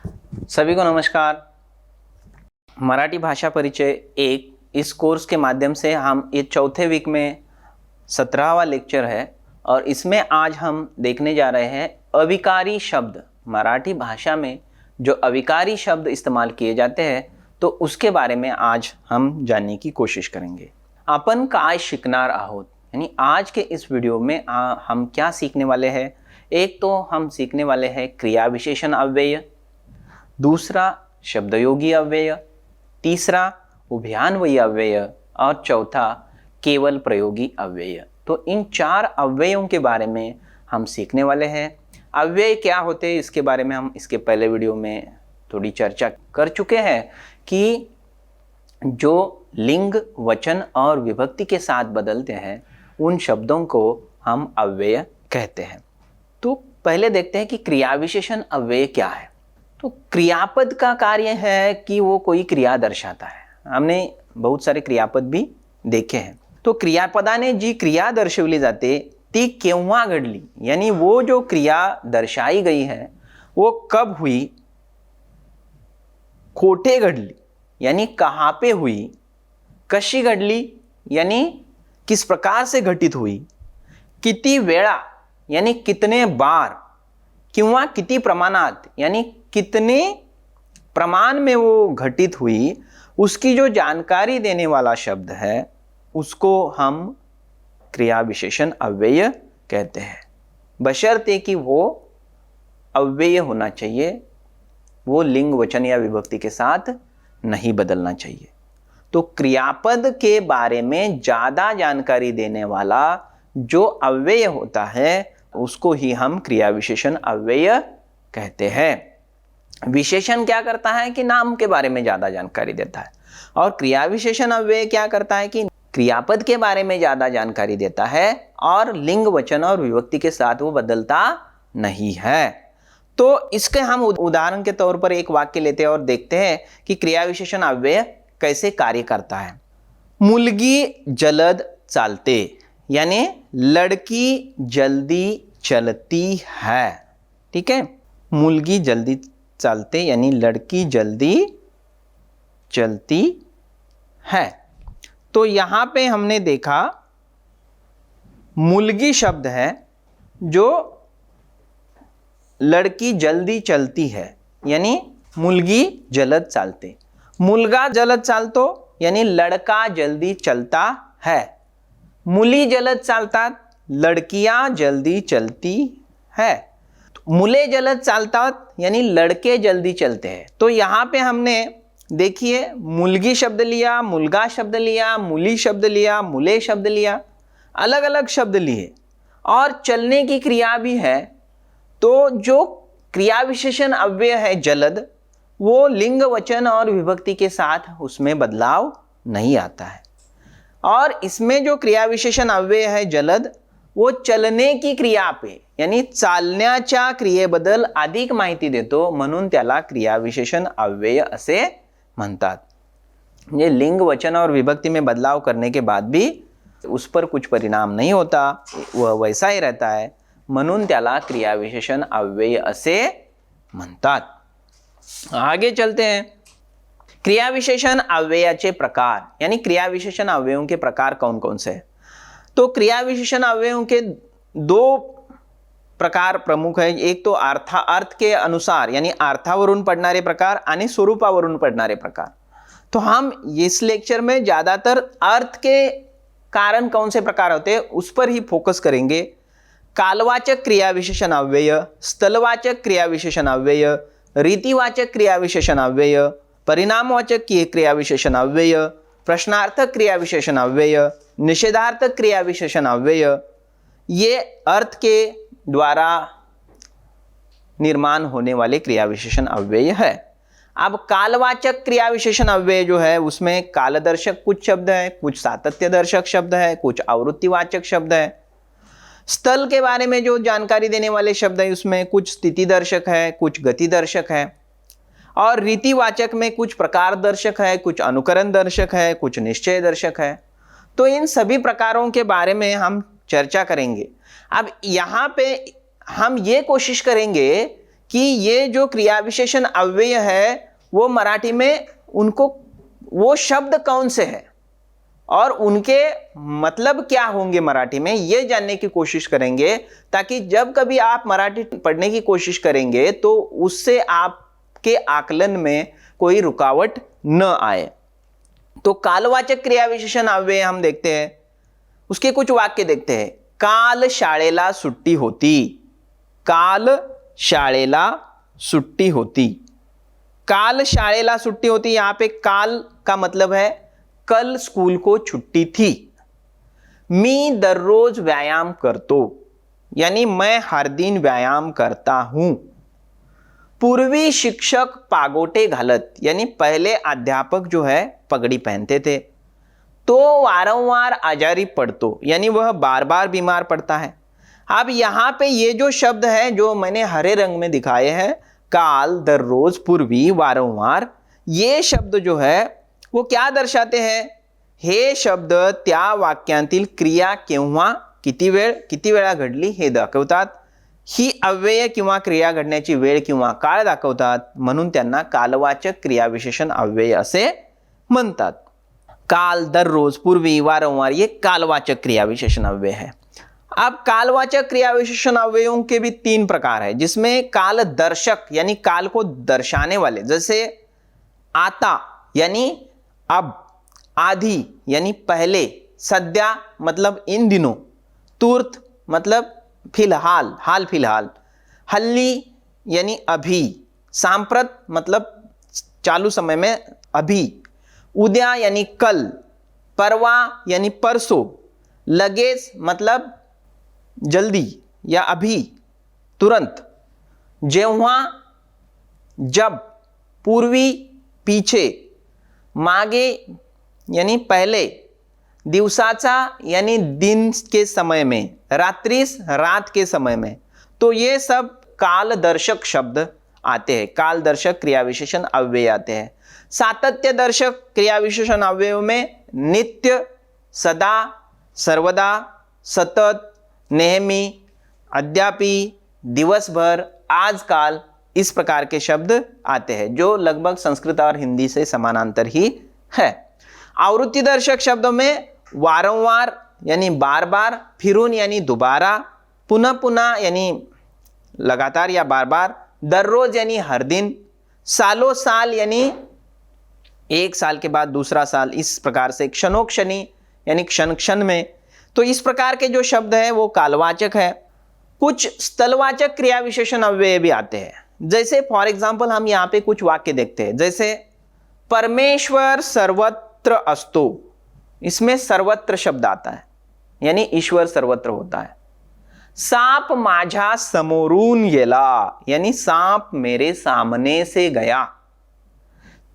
सभी को नमस्कार। मराठी भाषा परिचय 1 इस कोर्स के माध्यम से हम ये चौथे वीक में 17वां लेक्चर है और इसमें आज हम देखने जा रहे हैं अविकारी शब्द। मराठी भाषा में जो अविकारी शब्द इस्तेमाल किए जाते हैं तो उसके बारे में आज हम जानने की कोशिश करेंगे। आपण काय शिकणार आहोत, यानी आज के इस वीडियो में हम क्या सीखने वाले हैं। एक तो हम सीखने वाले हैं क्रिया विशेषण अव्यय, दूसरा शब्दयोगी अव्यय, तीसरा उभयान्वयी अव्यय और चौथा केवल प्रयोगी अव्यय। तो इन 4 अव्ययों के बारे में हम सीखने वाले हैं। अव्यय क्या होते हैं इसके बारे में हम इसके पहले वीडियो में थोड़ी चर्चा कर चुके हैं कि जो लिंग, वचन और विभक्ति के साथ बदलते हैं उन शब्दों को हम अव्यय कहते हैं। तो पहले देखते हैं कि क्रिया विशेषण अव्यय क्या है। तो क्रियापद का कार्य है कि वो कोई क्रिया दर्शाता है। हमने बहुत सारे क्रियापद भी देखे हैं। तो क्रियापदाने जी क्रिया दर्शवली जाते ती केव्हा घडली, यानी वो जो क्रिया दर्शाई गई है वो कब हुई, कोठे घडली यानी कहाँ पे हुई, कशी घडली यानी किस प्रकार से घटित हुई, किती वेळा यानी कितने बार, किंवा किती प्रमाणात यानी कितने प्रमाण में वो घटित हुई, उसकी जो जानकारी देने वाला शब्द है उसको हम क्रिया विशेषण अव्यय कहते हैं। बशर्ते कि वो अव्यय होना चाहिए, वो लिंग, वचन या विभक्ति के साथ नहीं बदलना चाहिए। तो क्रियापद के बारे में ज़्यादा जानकारी देने वाला जो अव्यय होता है उसको ही हम क्रिया विशेषण अव्यय कहते हैं। विशेषण क्या करता है कि नाम के बारे में ज़्यादा जानकारी देता है और क्रिया विशेषण अव्यय क्या करता है कि क्रियापद के बारे में ज़्यादा जानकारी देता है और लिंग, वचन और विभक्ति के साथ वो बदलता नहीं है। तो इसके हम उदाहरण के तौर पर एक वाक्य लेते हैं और देखते हैं कि क्रिया विशेषण अव्यय कैसे कार्य करता है। मुलगी जलद चालते यानी लड़की जल्दी चलती है। ठीक है, मुलगी जल्दी चलते यानी लड़की जल्दी चलती है। तो यहां पे हमने देखा मुलगी शब्द है जो लड़की जल्दी चलती है यानी मुलगी जलद चालते। मुलगा जलद चालतो यानी लड़का जल्दी चलता है। मुली जलद चालतात, लड़कियां जल्दी चलती है। मुले जलद चालतात यानी लड़के जल्दी चलते हैं। तो यहाँ पे हमने देखिए मुलगी शब्द लिया, मुलगा शब्द लिया, मुली शब्द लिया, मुले शब्द लिया, अलग अलग शब्द लिए और चलने की क्रिया भी है। तो जो क्रिया विशेषण अव्यय है जलद, वो लिंग, वचन और विभक्ति के साथ उसमें बदलाव नहीं आता है। और इसमें जो क्रिया विशेषण अव्यय है जलद, वो चलने की क्रिया पे यानी चालण्याच्या क्रियेबद्दल अधिक माहिती देतो, म्हणून त्याला क्रिया विशेषण अव्यय असे म्हणतात। ये लिंग, वचन और विभक्ति में बदलाव करने के बाद भी उस पर कुछ परिणाम नहीं होता, वह वैसा ही रहता है, म्हणून त्याला क्रिया विशेषण अव्यय असे म्हणतात। आगे चलते हैं। क्रिया विशेषण अव्ययाचे प्रकार, यानी क्रिया विशेषण अव्ययों के प्रकार कौन कौन से हैं। तो क्रिया विशेषण अव्ययों के 2 प्रकार प्रमुख है। एक तो अर्थ के अनुसार यानी अर्थावरून पडणारे प्रकार आणि स्वरूपावरून पडणारे प्रकार। तो हम इस लेक्चर में ज़्यादातर अर्थ के कारण कौन से प्रकार होते हैं उस पर ही फोकस करेंगे। कालवाचक क्रिया विशेषण अव्यय, स्थलवाचक क्रिया विशेषण अव्यय, रीतिवाचक क्रिया विशेषण अव्यय, परिणामवाचक क्रिया विशेषण अव्यय, प्रश्नार्थक क्रिया विशेषण अव्यय, निषेधार्थक क्रिया विशेषण अव्यय, ये अर्थ के द्वारा निर्माण होने वाले क्रिया विशेषण अव्यय है। अब कालवाचक क्रिया विशेषण अव्यय जो है उसमें कालदर्शक कुछ शब्द है, कुछ सातत्यदर्शक शब्द है, कुछ आवृत्तिवाचक शब्द है। स्थल के बारे में जो जानकारी देने वाले शब्द है उसमें कुछ स्थिति दर्शक है, कुछ गति दर्शक है। और रीतिवाचक में कुछ प्रकार दर्शक है, कुछ अनुकरण दर्शक है, कुछ निश्चय दर्शक है। तो इन सभी प्रकारों के बारे में हम चर्चा करेंगे। अब यहाँ पे हम ये कोशिश करेंगे कि ये जो क्रिया विशेषण अव्यय है वो मराठी में उनको वो शब्द कौन से है और उनके मतलब क्या होंगे मराठी में, ये जानने की कोशिश करेंगे, ताकि जब कभी आप मराठी पढ़ने की कोशिश करेंगे तो उससे आपके आकलन में कोई रुकावट न आए। तो कालवाचक क्रिया विशेषण अव्यय हम देखते हैं, उसके कुछ वाक्य देखते हैं। काल शाळेला सुट्टी होती, काल शाळेला सुट्टी होती। काल शाळेला सुट्टी होती, यहां पे काल का मतलब है कल स्कूल को छुट्टी थी। मी दररोज व्यायाम करतो, यानी मैं हर दिन व्यायाम करता हूं। पूर्वी शिक्षक पागोटे घालत, यानी पहले अध्यापक जो है पगड़ी पहनते थे। तो वारंवार आजारी पड़तो, यानी वह बार बार बीमार पड़ता है। अब यहां पे ये जो शब्द है जो मैंने हरे रंग में दिखाए हैं, काल, दररोज, पूर्वी, वारंवार, ये शब्द जो है वो क्या दर्शाते हैं? हे शब्द त्या वाक्यांतील क्रिया केव्हा, किती वेळा घडली हे दाखवतात। ही अव्यय किंवा क्रिया घडण्याची वेळ किंवा काळ दाखवतात, म्हणून त्यांना कालवाचक क्रियाविशेषण अव्यय असे म्हणतात। काल, दररोज, पूर्वी, वारंवार ये कालवाचक क्रियाविशेषण अव्यय है। अब कालवाचक क्रियाविशेषण अव्ययों के भी 3 प्रकार है, जिसमें काल दर्शक यानी काल को दर्शाने वाले, जैसे आता यानी अब, आधी यानी पहले, सद्या मतलब इन दिनों, तुर्त मतलब फिलहाल, हाल फिलहाल, हल्ली यानी अभी, सांप्रत मतलब चालू समय में अभी, उद्या यानी कल, परवा यानी परसों, लगेच मतलब जल्दी या अभी, तुरंत, जेव्हा, जब, पूर्वी, पीछे, मागे यानी पहले, दिवसाचा यानी दिन के समय में, रात्रिस रात के समय में। तो ये सब कालदर्शक शब्द आते हैं, कालदर्शक क्रियाविशेषण अव्यय आते हैं। सातत्य दर्शक क्रियाविशेषण अव्ययों में नित्य, सदा, सर्वदा, सतत, नेहमी, अद्यापि, दिवसभर, आजकाल, इस प्रकार के शब्द आते हैं, जो लगभग संस्कृत और हिंदी से समानांतर ही है। आवृत्ति दर्शक शब्दों में वारंवार यानी बार बार, फिरून यानी दोबारा, पुनः पुनः यानी लगातार या बार बार, दररोज यानी हर दिन, सालों साल यानी एक साल के बाद दूसरा साल, इस प्रकार से, क्षणोक्षणी यानी क्षण क्षण में। तो इस प्रकार के जो शब्द है वो कालवाचक है। कुछ स्थलवाचक क्रिया विशेषण अव्यय भी आते हैं, जैसे फॉर एग्जाम्पल हम यहाँ पे कुछ वाक्य देखते हैं, जैसे परमेश्वर सर्वत्र असतो, इसमें सर्वत्र शब्द आता है, यानी ईश्वर सर्वत्र होता है। सांप माझ्या समोरून गेला, यानी सांप मेरे सामने से गया।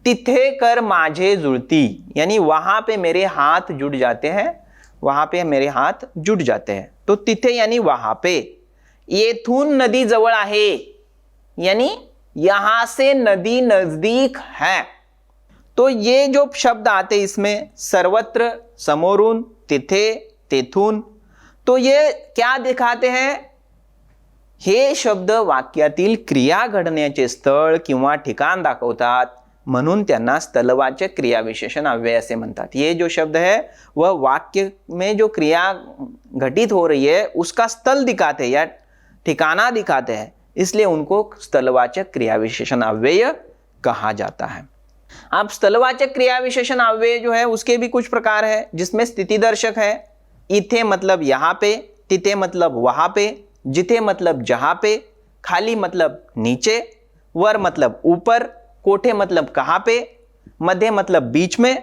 तिथे कर माझे जुळती, यानी वहां पे मेरे हाथ जुड़ जाते हैं, वहां पे मेरे हाथ जुड़ जाते हैं। तो तिथे यानी वहां पे। येथून नदी जवळ आहे, यानी यहां से नदी नजदीक है। तो ये जो शब्द आते इसमें सर्वत्र, समोरून, तिथे, तेथून, तो ये क्या दिखाते हैं? हे शब्द वाक्यातील क्रिया घडण्याचे स्थळ किंवा ठिकाण दाखवतात, म्हणून त्यांना स्थलवाचक क्रियाविशेषण अव्यय असे म्हणतात। ये जो शब्द है वह वाक्य में जो क्रिया घटित हो रही है उसका स्थल दिखाते हैं या ठिकाना दिखाते हैं, इसलिए उनको स्थलवाचक क्रियाविशेषण अव्यय कहा जाता है। अब स्थलवाचक क्रियाविशेषण अव्यय जो है उसके भी कुछ प्रकार है, जिसमें स्थिति दर्शक है। इथे मतलब यहाँ पे, तिथे मतलब वहां पे, जिथे मतलब जहां पे, खाली मतलब नीचे, वर मतलब ऊपर, कोठे मतलब कहाँ पे, मध्य मतलब बीच में,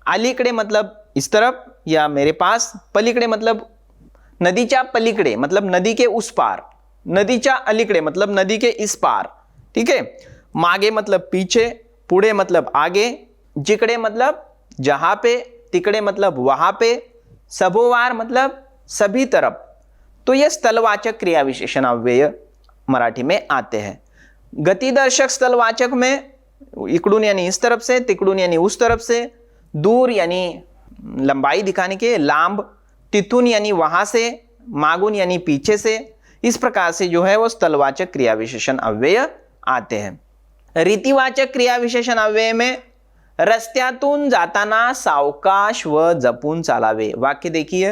अलीकडे मतलब इस तरफ या मेरे पास, पलीकडे मतलब नदीच्या पलीकडे मतलब नदी के उस पार, नदीच्या अलीकडे मतलब नदी के इस पार, ठीक है। मागे मतलब पीछे, पुढे मतलब आगे, जिकडे मतलब जहां पे, तिकडे मतलब वहां पे, सभोवार मतलब सभी तरफ। तो ये स्थलवाचक क्रियाविशेषण अव्यय मराठी में आते हैं। गतिदर्शक स्थलवाचक में इकडून यानी इस तरफ से, तिकडून यानी उस तरफ से, दूर यानी लंबाई दिखाने के, लांब, तिथून यानी वहां से, मागून यानी पीछे से, इस प्रकार से जो है वो स्थलवाचक क्रिया विशेषण अव्यय आते हैं। रीतिवाचक क्रिया विशेषण अव्यय में रस्त्यातून जाताना सावकाश व जपून चालावे। वाक्य देखिए,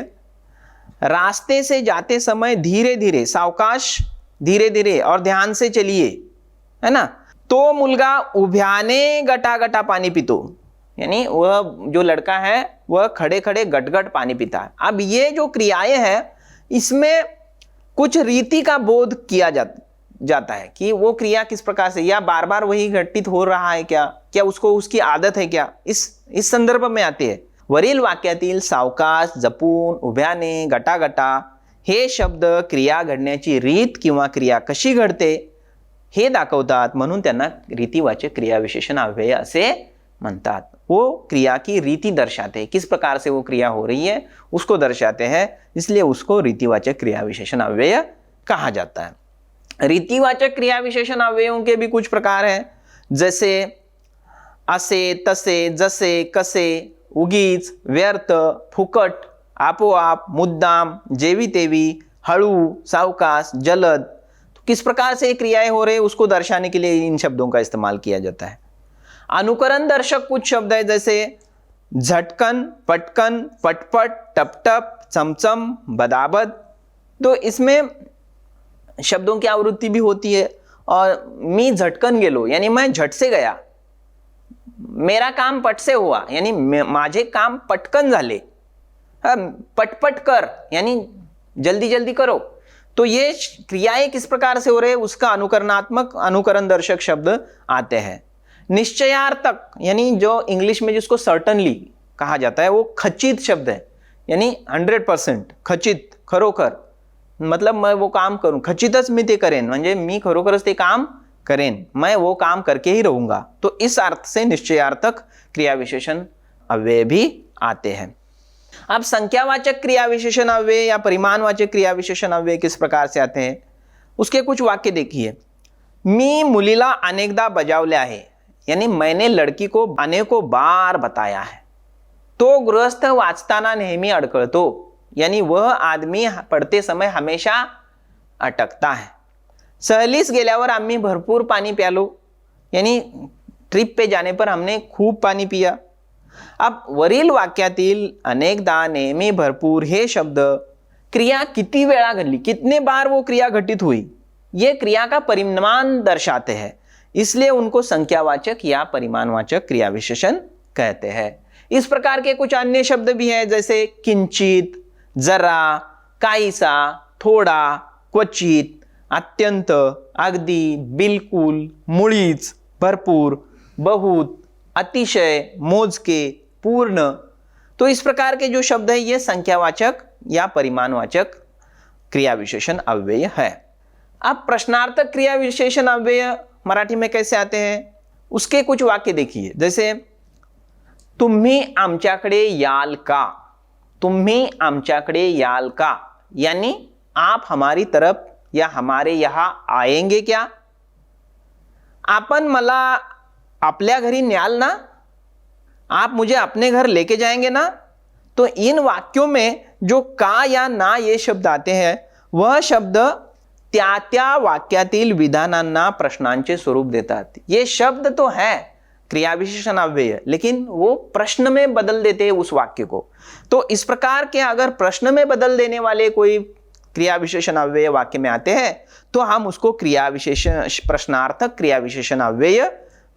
रास्ते से जाते समय धीरे धीरे, सावकाश, धीरे धीरे और ध्यान से चलिए, है ना। तो मुलगा उभ्याने गटागटा पानी पीतो, यानी वह जो लड़का है वह खड़े खड़े गटगट पानी पीता है। अब ये जो क्रियाएं हैं इसमें कुछ रीति का बोध किया जाता है कि वो क्रिया किस प्रकार से, या बार बार वही घटित हो रहा है क्या उसको उसकी आदत है क्या, इस संदर्भ में आते हैं। वरील वाक्यातील सावकाश, जपून, उभ्याने, गटागटा हे शब्द क्रिया घडण्याची रीत किंवा क्रिया कशी घडते हे दाखवतात, म्हणून त्यांना रीतिवाचक क्रिया विशेषण अव्यय असे म्हणतात। वो क्रिया की रीति दर्शाते हैं, किस प्रकार से वो क्रिया हो रही है उसको दर्शाते हैं, इसलिए उसको रीतिवाचक क्रिया विशेषण अव्यय कहा जाता है। रीतिवाचक क्रिया विशेषण अव्ययों के भी कुछ प्रकार हैं, जैसे असे, तसे, जसे, कसे, उगीच, व्यर्थ, फुकट, आपोआप, मुद्दाम, जेवी तेवी, हळू, सावकाश, जलद। तो किस प्रकार से क्रियाएं हो रही है उसको दर्शाने के लिए इन शब्दों का इस्तेमाल किया जाता है। अनुकरण दर्शक कुछ शब्द है, जैसे झटकन, पटकन, पटपट, टपटप, चमचम, बदाबद। तो इसमें शब्दों की आवृत्ति भी होती है। और मी झटकन गेलो यानी मैं झट से गया, मेरा काम पट से हुआ यानी माझे काम पटकन झाले, पटपट कर यानी जल्दी जल्दी करो। तो ये क्रियाएं किस प्रकार से हो रहे हैं उसका अनुकरणात्मक, अनुकरण दर्शक शब्द आते हैं। निश्चयार्थक यानी जो इंग्लिश में जिसको सर्टनली कहा जाता है वो खचित शब्द है, यानी 100% खचित, खरोखर, मतलब मैं वो काम करूं, खचितच मी ते करेन म्हणजे मी खरोखरच ते काम करेन, मैं वो काम करके ही रहूंगा। तो इस अर्थ से निश्चयार्थक क्रिया विशेषण अव्यय भी आते हैं। अब संख्यावाचक क्रिया विशेषण अव्यय या परिमाणवाचक क्रिया विशेषण अव्यय किस प्रकार से आते हैं उसके कुछ वाक्य देखिए। मी मुलीला अनेकदा बजावले आहे, यानी मैंने लड़की को अनेकों बार बताया है। तो गृहस्थ वाचताना नेहमी अडकळतो, यानी वह आदमी पढ़ते समय हमेशा अटकता है। सहलीस गेल्यावर आम्ही भरपूर पानी प्यालो, यानी ट्रिप पे जाने पर हमने खूब पानी पिया। अब वरील वाक्यातील अनेकदा, नेहमी, भरपूर हे शब्द क्रिया किती वेळा घडली, कितने बार वो क्रिया घटित हुई, ये क्रिया का परिमाण दर्शाते हैं, इसलिए उनको संख्यावाचक या परिमाणवाचक क्रिया विशेषण कहते हैं। इस प्रकार के कुछ अन्य शब्द भी हैं, जैसे किंचित, जरा, काहीसा, थोडा, क्वचित, अत्यंत, अगदी, बिल्कुल, मुळीच, भरपूर, बहुत, अतिशय, मोजके, पूर्ण। तो इस प्रकार के जो शब्द है ये संख्यावाचक या परिमाणवाचक क्रिया विशेषण अव्यय है। अब प्रश्नार्थक क्रिया विशेषण अव्यय मराठी में कैसे आते हैं उसके कुछ वाक्य देखिए, जैसे तुम्ही आमच्याकडे याल का, तुम्ही आमच्याकडे याल का, यानी आप हमारी तरफ या हमारे यहां आएंगे क्या। आपण मला आपल्या घरी न्याल ना, आप मुझे अपने घर लेके जाएंगे ना। तो इन वाक्यों में जो का या ना ये शब्द आते हैं वह शब्द त्या त्या वाक्यातील विधानांना प्रश्नांचे स्वरूप देतात। ये शब्द तो है क्रिया विशेषण अव्यय, लेकिन वो प्रश्न में बदल देते हैं उस वाक्य को। तो इस प्रकार के अगर प्रश्न में बदल देने वाले कोई क्रिया विशेषण अव्यय वाक्य में आते हैं तो हम उसको क्रिया विशेषण, प्रश्नार्थक क्रिया विशेषण अव्यय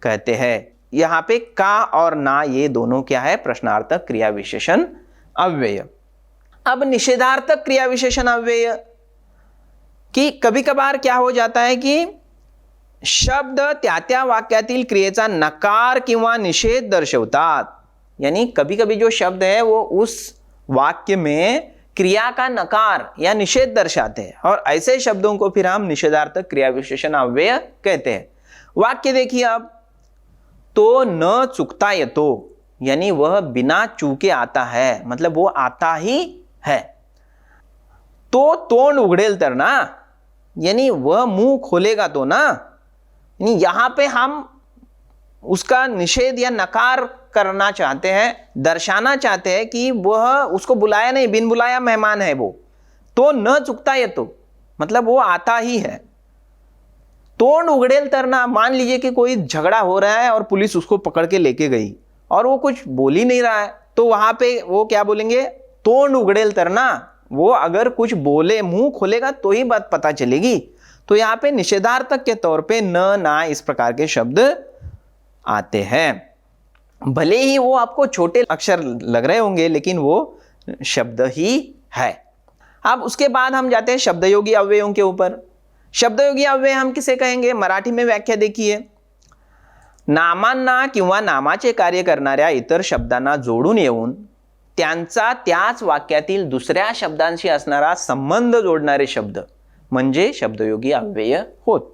कहते हैं। यहाँ पे का और ना ये दोनों क्या है, प्रश्नार्थक क्रिया विशेषण अव्यय। अब निषेधार्थक क्रिया विशेषण अव्यय कि कभी कभार क्या हो जाता है कि शब्द त्या त्या वाक्यातील क्रियेचा नकार किंवा निषेध दर्शवतात, यानी कभी कभी जो शब्द है वो उस वाक्य में क्रिया का नकार या निषेध दर्शाते हैं, और ऐसे शब्दों को फिर हम निषेधार्थक क्रिया विशेषण अव्यय कहते हैं। वाक्य देखिए अब, तो न चुकता येतो, यानी वह बिना चूके आता है, मतलब वो आता ही है। तो तोंड उघडेल तर ना, यानी वह मुंह खोलेगा तो ना, यानी यहां पे हम उसका निषेध या नकार करना चाहते हैं, दर्शाना चाहते हैं कि वह उसको बुलाया नहीं, बिन बुलाया मेहमान है वो। तो न चुकता येतो मतलब वो आता ही है। तोंड उघडेल तरना, मान लीजिए कि कोई झगड़ा हो रहा है और पुलिस उसको पकड़ के लेके गई और वो कुछ बोल ही नहीं रहा है, तो वहां पे वो क्या बोलेंगे, तोंड उघडेल तरना। वो अगर कुछ बोले, मुंह खोलेगा तो ही बात पता चलेगी। तो यहाँ पे निषेधार्थक के तौर पे न, ना इस प्रकार के शब्द आते हैं। भले ही वो आपको छोटे अक्षर लग रहे होंगे, लेकिन वो शब्द ही है। अब उसके बाद हम जाते हैं शब्दयोगी अव्ययों के ऊपर। शब्दयोगी अव्यय हम किसे कहेंगे? मराठी में व्याख्या देखिए। नामांना किंवा नामाचे कार्य करणाऱ्या इतर शब्दांना जोडून येऊन त्यांचा त्याच वाक्यातील दुसऱ्या शब्दांशी असणारा संबंध जोडणारे शब्द म्हणजे शब्दयोगी अव्यय होत।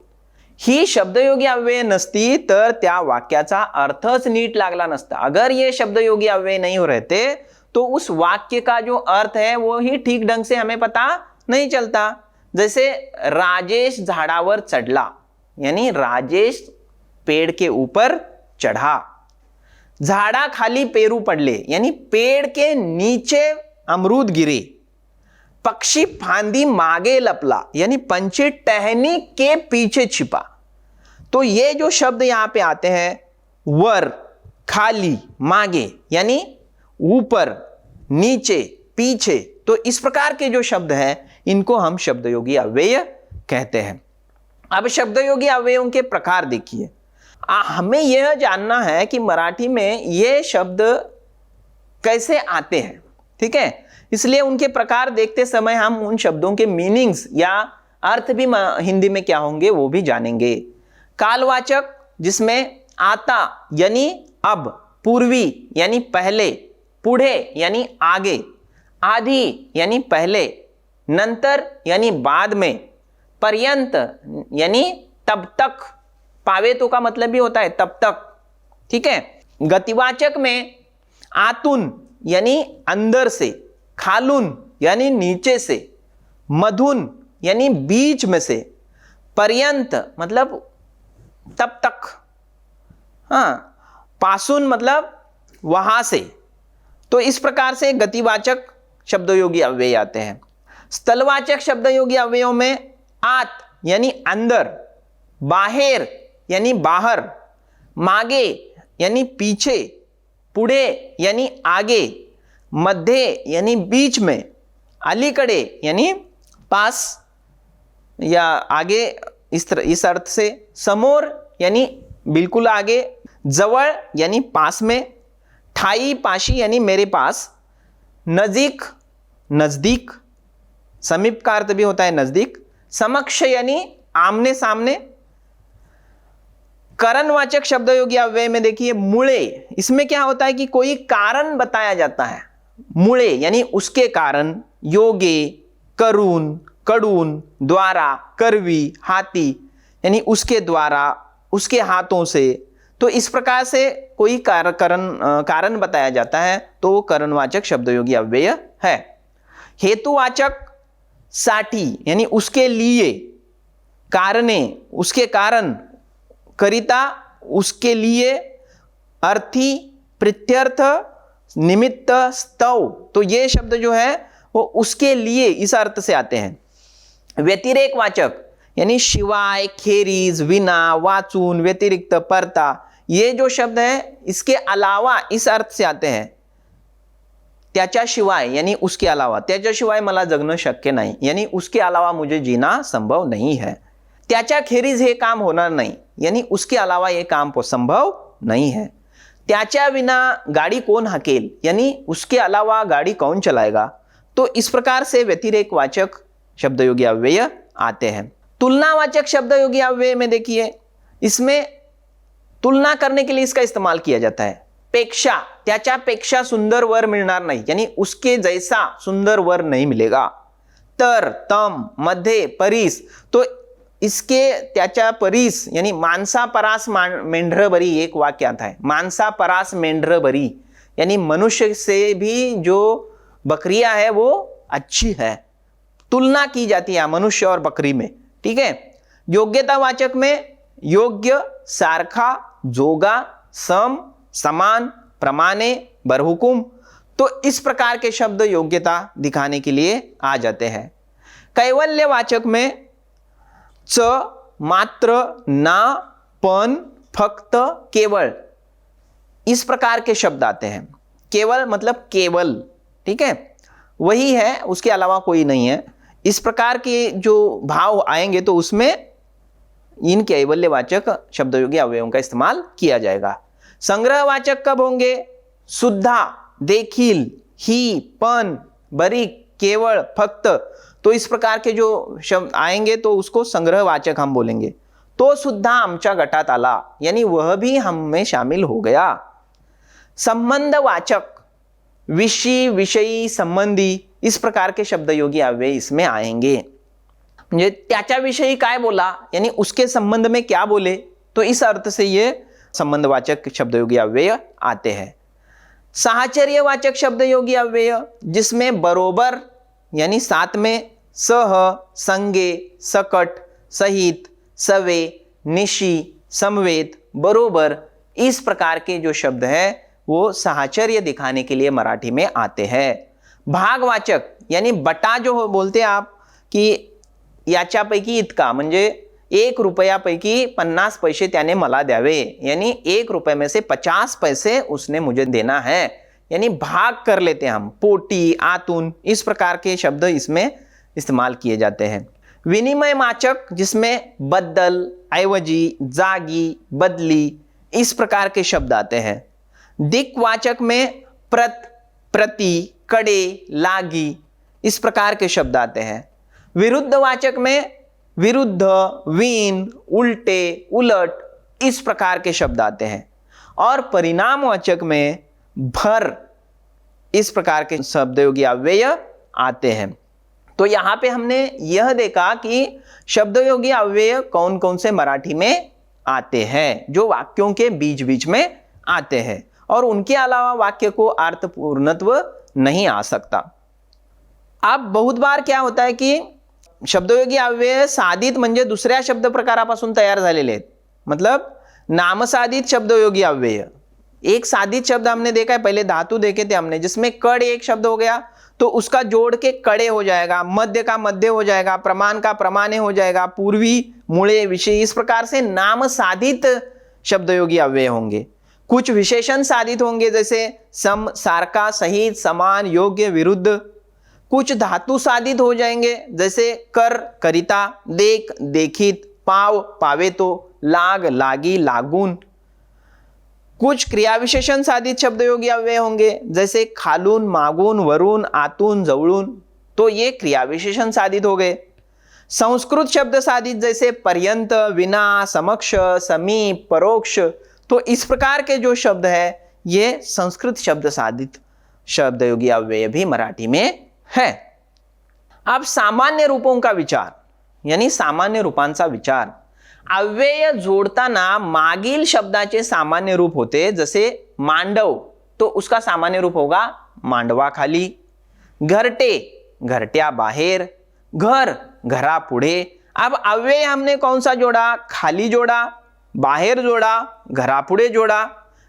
ही शब्दयोगी अव्यय नसती तर त्या वाक्याचा अर्थच नीट लागला नसता। अगर ये शब्दयोगी अव्यय नहीं हो रहते तो उस वाक्य का जो अर्थ है वो ही ठीक ढंग से हमें पता नहीं चलता। जैसे राजेश झाडावर चढ़ला, यानी राजेश पेड़ के ऊपर चढ़ा। झाड़ा खाली पेरू पडले, यानी पेड़ के नीचे अमरूद गिरे। पक्षी फांदी मागे लपला, यानी पंछी टहनी के पीछे छिपा। तो ये जो शब्द यहां पे आते हैं, वर, खाली, मागे, यानी ऊपर, नीचे, पीछे, तो इस प्रकार के जो शब्द हैं इनको हम शब्दयोगी अव्यय कहते हैं। अब शब्दयोगी अव्ययों के प्रकार देखिए। हमें यह जानना है कि मराठी में ये शब्द कैसे आते हैं, ठीक है। इसलिए उनके प्रकार देखते समय हम उन शब्दों के मीनिंग्स या अर्थ भी हिंदी में क्या होंगे वो भी जानेंगे। कालवाचक, जिसमें आता यानी अब, पूर्वी यानी पहले, पुढे यानी आगे, आधी यानी पहले, नंतर यानी बाद में, पर्यंत यानी तब तक, पावेतो का मतलब भी होता है तब तक, ठीक है। गतिवाचक में आतुन यानी अंदर से, खालून यानी नीचे से, मधुन यानी बीच में से, पर्यंत मतलब तब तक, हाँ, पासुन मतलब वहां से। तो इस प्रकार से गतिवाचक शब्दयोगी अव्यय आते हैं। स्थलवाचक शब्दयोगी अव्ययों में आत यानी अंदर, बाहेर यानी बाहर, मागे यानी पीछे, पुढे यानी आगे, मध्य यानी बीच में, अलीकडे यानी पास या आगे, इस अर्थ से, समोर यानी बिल्कुल आगे, जवळ यानी पास में, ठाई पाशी यानी मेरे पास, नजीक नजदीक, समीप का अर्थ भी होता है नजदीक, समक्ष यानी आमने सामने। कारणवाचक शब्दयोगी अव्यय में देखिए मुळे, इसमें क्या होता है कि कोई कारण बताया जाता है। मुळे यानी उसके कारण, योगे, करून, कडून, द्वारा, करवी, हाथी यानी उसके द्वारा, उसके हाथों से। तो इस प्रकार से कोई कारण बताया जाता है तो वो कारणवाचक शब्दयोगी अव्यय है। हेतुवाचक साठी यानी उसके लिए, कारणे उसके कारण, करिता उसके लिए, अर्थी प्रत्यर्थ, निमित्त, स्तव, तो ये शब्द जो है वो उसके लिए इस अर्थ से आते हैं। व्यतिरेकवाचक यानी शिवाय, खेरीज, विना, वाचून, व्यतिरिक्त, परता, ये जो शब्द है इसके अलावा इस अर्थ से आते हैं। त्याच्याशिवाय यानी उसके अलावा, त्याच्याशिवाय मला जगणं शक्य नाही, यानी उसके अलावा मुझे जीना संभव नहीं है। त्याच्याखेरीज हे काम होणार नाही, यानी उसके अलावा ये काम संभव नहीं है। त्याच्या विना गाड़ी कौन हकेल, यानी उसके अलावा गाड़ी कौन चलाएगा। तो इस प्रकार से व्यतिरेकवाचक शब्दयोगी अव्यय आते हैं। तुलनावाचक शब्दयोगी अव्यय में देखिए, इसमें तुलना करने के लिए इसका इस्तेमाल किया जाता है। पेक्षा, त्याच्यापेक्षा सुंदर वर मिळणार नाही, यानी उसके जैसा सुंदर वर नहीं मिलेगा। तर, तम, मध्ये, परीस, तो इसके त्याच्या परीस यानी मानसा परास मेंढर बरी, एक वाक्य आता है, मानसा परास मेंढर बरी, यानी मनुष्य से भी जो बकरियां है वो अच्छी है। तुलना की जाती है मनुष्य और बकरी में, ठीक है। योग्यतावाचक में योग्य, सारखा, जोगा, सम, समान, प्रमाणे, बरहुकुम, तो इस प्रकार के शब्द योग्यता दिखाने के लिए आ जाते हैं। कैवल्यवाचक में च, मात्र, ना, पण, फक्त, केवल, इस प्रकार के शब्द आते हैं। केवल मतलब केवल, ठीक है, वही है, उसके अलावा कोई नहीं है। इस प्रकार के जो भाव आएंगे तो उसमें इन कैवल्यवाचक शब्दयोगी अवयवों का इस्तेमाल किया जाएगा। संग्रहवाचक कब होंगे? सुद्धा, देखील, ही, पण, बरी, केवल, फक्त, तो इस प्रकार के जो शब्द आएंगे तो उसको संग्रहवाचक हम बोलेंगे। तो सुद्धा आमच्या गटात आला, यानी वह भी हम में शामिल हो गया। संबंधवाचक, विषय, विषयी, संबंधी, इस प्रकार के शब्दयोगी अव्यय इसमें आएंगे। म्हणजे त्याच्याविषयी काय बोला, यानी उसके संबंध में क्या बोले, तो इस अर्थ से ये संबंधवाचक शब्दयोगी अव्यय आते हैं। साहचर्यवाचक शब्दयोगी अव्यय, जिसमें बरोबर यानी साथ में, सह, संगे, सकट, सहित, सवे, निशी, समवेत, बरोबर, इस प्रकार के जो शब्द है वो साहचर्य दिखाने के लिए मराठी में आते हैं। भागवाचक यानी बटा जो बोलते आप कि याच्यापैकी इतका, म्हणजे 1 रुपयापैकी 50 पैसे त्याने मला द्यावे, यानी 1 रुपये में से 50 पैसे उसने मुझे देना है, यानी भाग कर लेते हैं हम, पोटी, आतुन, इस प्रकार के शब्द इसमें इस्तेमाल किए जाते हैं। विनिमयवाचक, जिसमें बदल, ऐवजी, जागी, बदली, इस प्रकार के शब्द आते हैं। दिक्वाचक में प्रत, प्रति, कड़े, लागी, इस प्रकार के शब्द आते हैं। विरुद्धवाचक में विरुद्ध, वीन, उल्टे, उलट, इस प्रकार के शब्द आते हैं। और परिणामवाचक में भर, इस प्रकार के शब्दयोगी अव्यय आते हैं। तो यहां पे हमने यह देखा कि शब्दयोगी अव्यय कौन कौन से मराठी में आते हैं, जो वाक्यों के बीच बीच में आते हैं, और उनके अलावा वाक्य को अर्थपूर्णत्व नहीं आ सकता। अब बहुत बार क्या होता है कि शब्दयोगी अव्यय साधित म्हणजे दुसऱ्या शब्द प्रकारापासून तयार झालेले आहेत, मतलब नामसाधित शब्दयोगी अव्यय। एक साधित शब्द हमने देखा है, पहले धातु देखे थे हमने, जिसमें कड़ एक शब्द हो गया तो उसका जोड़ के कड़े हो जाएगा, मध्य का मध्य हो जाएगा, प्रमाण का प्रमाणे हो जाएगा, पूर्वी, मूले, विषय, इस प्रकार से नाम साधित शब्दयोगी अव्यय होंगे। कुछ विशेषण साधित होंगे, जैसे सम, सारका, सहित, समान, योग्य, विरुद्ध। कुछ धातु साधित हो जाएंगे, जैसे कर, करिता, देख, देखित, पाव, पावेतो, लाग, लागी, लागून। कुछ क्रिया विशेषण साधित शब्दयोगी अव्यय होंगे, जैसे खालून, मागून, वरून, आतून, जवळून, तो ये क्रिया विशेषण साधित हो गए। संस्कृत शब्द साधित, जैसे पर्यंत, विना, समक्ष, समीप, परोक्ष, तो इस प्रकार के जो शब्द है ये संस्कृत शब्द साधित शब्दयोगी अव्यय भी मराठी में है। अब सामान्य रूपों का विचार, यानी सामान्य रूपांचा विचार। अव्यय जोडताना मागील शब्दाचे सामान्य रूप होते, जसे मांडव, तो उसका सामान्य रूप होगा मांडवाखाली। घरटे, घरट्या बाहेर। घर, घरा पुढे। अब अव्यय हमने कौन सा जोड़ा? खाली जोड़ा, बाहर जोड़ा, घरा पुढे जोड़ा।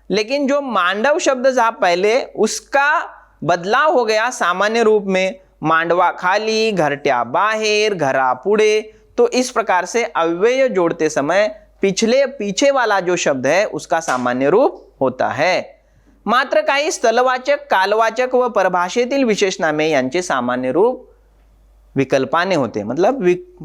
लेकिन जो मांडव शब्द था पहले, उसका बदलाव हो गया सामान्य रूप में, मांडवा खाली, घरट्या बाहर, घरा पुढे। तो इस प्रकार से अव्यय जोड़ते समय पीछे वाला जो शब्द है उसका सामान्य रूप होता है। मात्र काही स्थलवाचक, कालवाचक व परभाषेतील विशेषनामे यांचे सामान्य रूप विकल्पाने होते, मतलब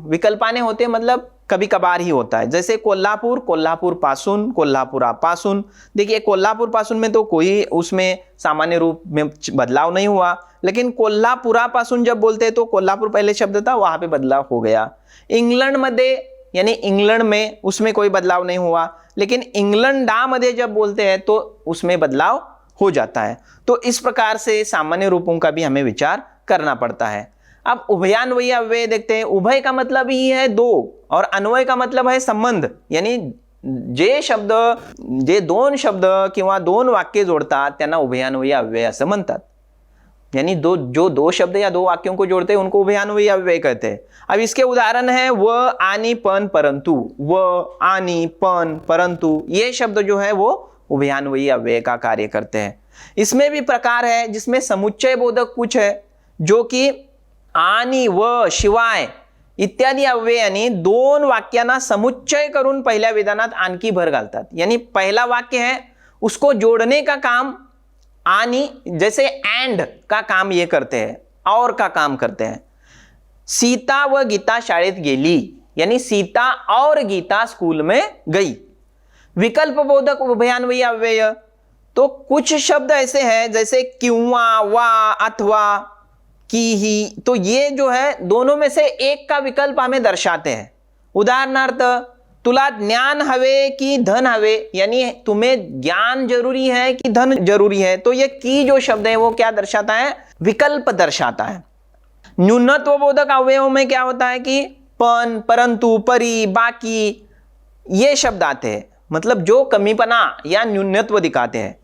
विकल्पाने होते मतलब कभी कभार ही होता है। जैसे कोल्हापुर, कोल्हापुर पासून, कोल्हापुरा पासून। देखिए कोल्हापुर पासून में तो कोई उसमें सामान्य रूप में बदलाव नहीं हुआ, लेकिन कोल्हापुरा पासून जब बोलते हैं तो कोल्हापुर पहले शब्द था, वहां पे बदलाव हो गया। इंग्लैंड मध्ये यानी इंग्लैंड में, उसमें कोई बदलाव नहीं हुआ, लेकिन इंग्लैंडा मध्ये जब बोलते हैं तो उसमें बदलाव हो जाता है। तो इस प्रकार से सामान्य रूपों का भी हमें विचार करना पड़ता है। अब उभयान्वयी अव्यय देखते हैं। उभय का मतलब ही है दो, और अन्वय का मतलब है संबंध, यानी जे दोन शब्द किंवा दोन वाक्य जोड़तात त्यांना उभयान्वयी अव्यय असं म्हणतात। यानी जो दो शब्द या दो वाक्यों को जोड़ते हैं उनको उभयान्वयी अव्यय कहते हैं। अब इसके उदाहरण है व, आनी, पण, परंतु। व, आनी, पण, परंतु, ये शब्द जो है वो उभयान्वयी अव्यय का कार्य करते हैं। इसमें भी प्रकार है जिसमें समुच्चय बोधक कुछ है, जो कि आनी, व, शिवाय इत्यादी अव्ययांनी दोन वाक्यांना समुच्चय करून पहिल्या विधानात आणखी भर घालतात. यानी पहला वाक्य है उसको जोड़ने का काम, आणि जैसे एंड का काम ये करते हैं, और का काम करते हैं. सीता व गीता शाळेत गेली, यानी सीता और गीता स्कूल में गई. विकल्प बोधक उभयान्वयी अव्यय, तो कुछ शब्द ऐसे हैं जैसे किंवा, वा, अथवा, की, ही, तो ये जो है दोनों में से एक का विकल्प हमें दर्शाते हैं. उदाहरणार्थ, तुला ज्ञान हवे की धन हवे, यानी तुम्हें ज्ञान जरूरी है कि धन जरूरी है, तो ये की जो शब्द है वो क्या दर्शाता है, विकल्प दर्शाता है. न्यूनत्व बोधक अवयवों में क्या होता है कि पण, परंतु, परी, बाकी ये शब्द आते हैं, मतलब जो कमीपना या न्यूनत्व दिखाते हैं.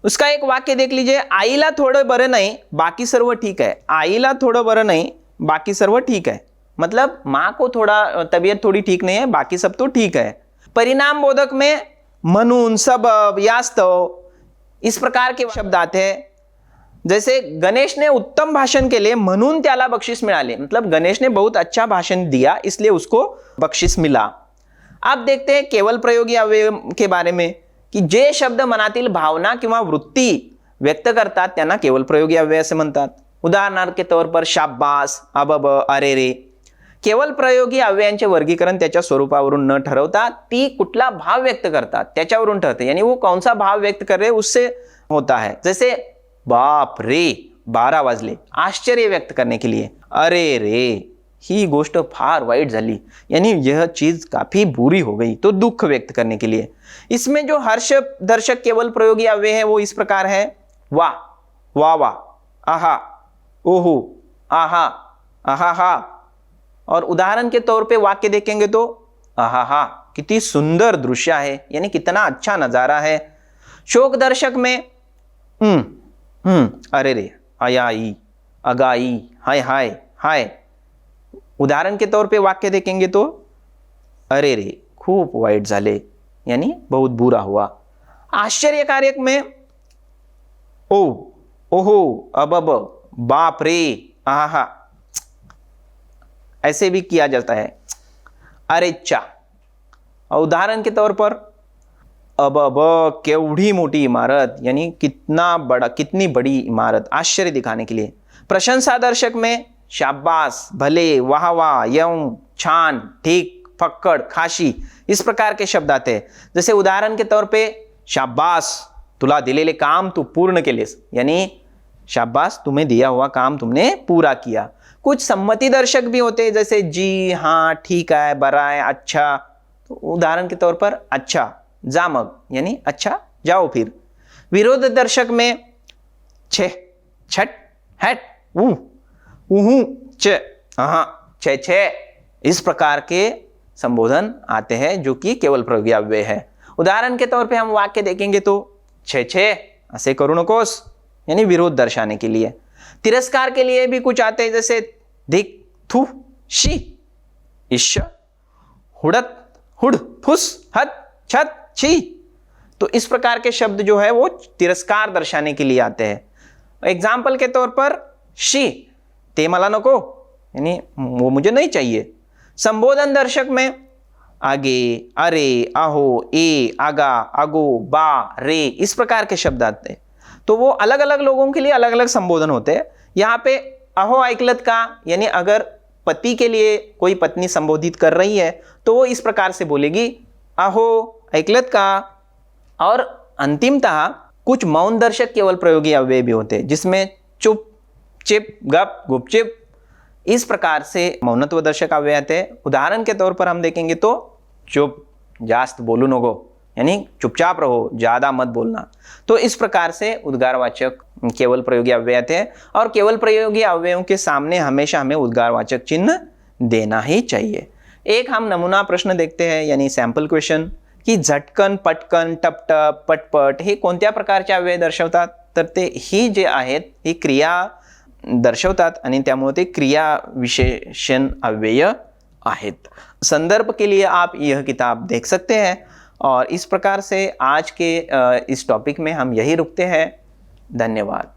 उसका एक वाक्य देख लीजिए, आईला थोडं बरं नाही बाकी सर्व ठीक है. आईला थोडं बरं नाही बाकी सर्व ठीक है, मतलब माँ को थोड़ा तबीयत थोड़ी ठीक नहीं है, बाकी सब तो ठीक है. परिणाम बोधक में म्हणून, सबब, यास्तव इस प्रकार के शब्द आते हैं. जैसे गणेश ने उत्तम भाषण के लिए म्हणून त्याला बक्षीस मिळाले, मतलब गणेश ने बहुत अच्छा भाषण दिया इसलिए उसको बक्षीस मिला. अब देखते हैं केवल प्रयोगी अव्यय के बारे में, की जे शब्द मनातील भावना किंवा वृत्ती व्यक्त करतात त्यांना केवल प्रयोगी अव्यय असे म्हणतात. उदाहरणार्थ के तौर पर शाबास, अबब, अरे रे. केवल प्रयोगी अव्ययांचे वर्गीकरण त्याच्या स्वरूपावरून न ठरवता ती कुठला भाव व्यक्त करतात त्याच्यावरून ठरते, यानी वो कौन सा भाव व्यक्त कर रहे उससे होता है. जैसे बाप रे 12 वाजले, आश्चर्य व्यक्त करने के लिए. अरे रे ही गोष्ट फार वाईट झाली, यानी यह चीज काफी बुरी हो गई, तो दुख व्यक्त करने के लिए. इसमें जो हर्ष दर्शक केवल प्रयोगी अव्यय है वो इस प्रकार है, वाह, वाह वाह, आहा, ओहो, आहा, आहा हा. और उदाहरण के तौर पे वाक्य देखेंगे तो आहा हा कितनी सुंदर दृश्य है, यानी कितना अच्छा नजारा है. शोक दर्शक में अरे रे, आयाई, अगाई, हाय हाय हाय. उदाहरण के तौर पे वाक्य देखेंगे तो अरे रे खूप वाईट झाले, यानी बहुत बुरा हुआ. आश्चर्यकारक में ओ, ओहो, अबब, बाप रे, आहा, ऐसे भी किया जाता है. अरे चा. उदाहरण के तौर पर अबब केवढी मोटी इमारत, यानी कितनी बड़ी इमारत, आश्चर्य दिखाने के लिए. प्रशंसा दर्शक में शाबाश, भले, वाह वाह, यम, छान, ठीक, फक्कड़, खाशी इस प्रकार के शब्द आते हैं. जैसे उदाहरण के तौर पे शाबाश, तुला दिलेले काम तू पूर्ण केलेस, यानी शाबाश तुम्हें दिया हुआ काम तुमने पूरा किया. कुछ सम्मति दर्शक भी होते हैं, जैसे जी, हाँ, ठीक है, बरा है, अच्छा. तो उदाहरण के तौर पर अच्छा, जा मग, यानी अच्छा जाओ फिर. विरोध दर्शक में छे, छट, हट, उहू, च, हाँ, छे छे इस प्रकार के संबोधन आते हैं जो कि केवल प्रयोगी अव्यय है. उदाहरण के तौर पे हम वाक्य देखेंगे तो छे छे ऐसे करू नकोस, यानी विरोध दर्शाने के लिए. तिरस्कार के लिए भी कुछ आते हैं, जैसे धिक, थू, शी, इश्श, हुड़त, हुड़, फुस, हत, छत, छी. तो इस प्रकार के शब्द जो है वो तिरस्कार दर्शाने के लिए आते हैं. एग्जाम्पल के तौर पर शी, ते मला नको, यानी वो मुझे नहीं चाहिए. संबोधन दर्शक में आगे, अरे, आहो, ए, आगा, आगो, बा, रे इस प्रकार के शब्द आते हैं. तो वो अलग अलग लोगों के लिए अलग अलग संबोधन होते हैं. यहाँ पे अहो ऐकलत का, यानी अगर पति के लिए कोई पत्नी संबोधित कर रही है तो वो इस प्रकार से बोलेगी, अहो ऐकलत का. और अंतिमतः कुछ मौन दर्शक केवल प्रयोगी अव्यय भी होते हैं, जिसमें चुप, चिप, गप, गुपचिप इस प्रकार से मौनत्व दर्शक अव्यय आते हैं. उदाहरण के तौर पर हम देखेंगे तो चुप, जास्त बोलू नको, यानी चुपचाप रहो, ज्यादा मत बोलना. तो इस प्रकार से उद्गारवाचक केवल प्रयोगी अव्यय आते हैं. और केवल प्रयोगी अव्ययों के सामने हमेशा हमें उद्गारवाचक चिन्ह देना ही चाहिए. एक हम नमूना प्रश्न देखते हैं, यानी सॅम्पल क्वेश्चन, की झटकन, पटकन, टपटप, पटपट हे कोणत्या प्रकारचे अव्यय दर्शवतात. तर ते ही जे आहेत ही क्रिया दर्शवतात आणि त्यामुळे ते क्रिया विशेषण अव्यय आहेत. संदर्भ के लिए आप यह किताब देख सकते हैं. और इस प्रकार से आज के इस टॉपिक में हम यही रुकते हैं. धन्यवाद.